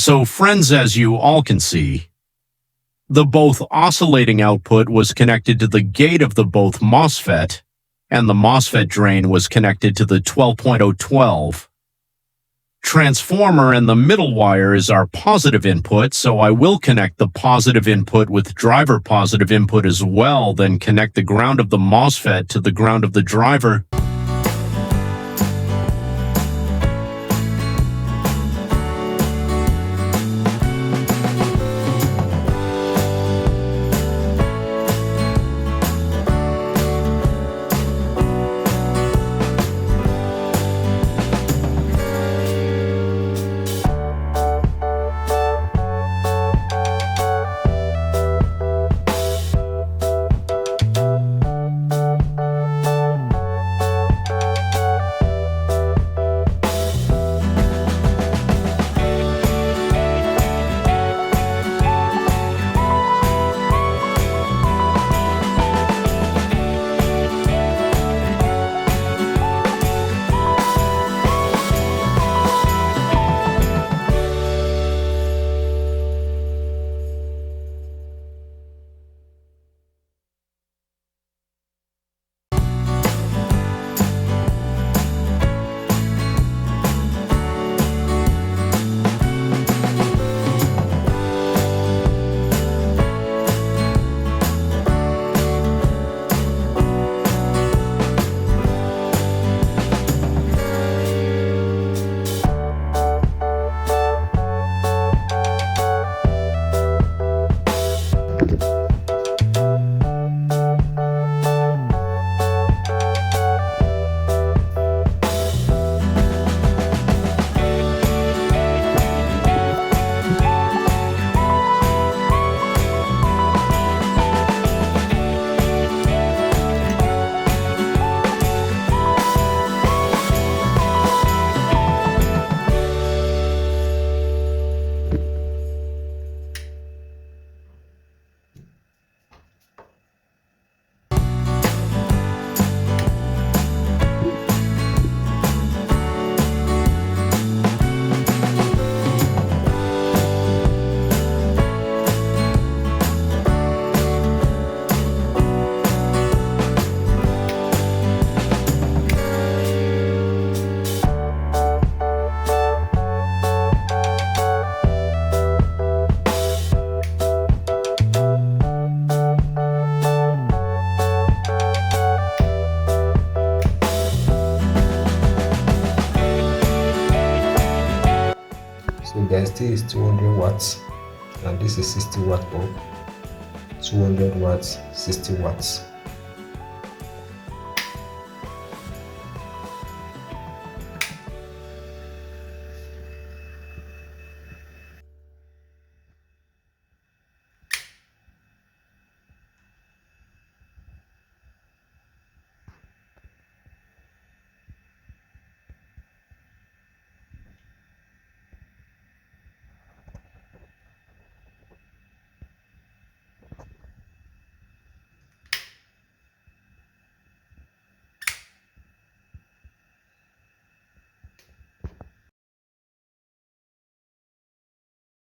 So friends, as you all can see, the both oscillating output was connected to the gate of the both MOSFET, and the MOSFET drain was connected to the 12.012. Transformer, and the middle wire is our positive input, so I will connect the positive input with driver positive input as well, then connect the ground of the MOSFET to the ground of the driver. So guys, this is 200 watts and this is 60 watt bulb. 200 watts, 60 watts.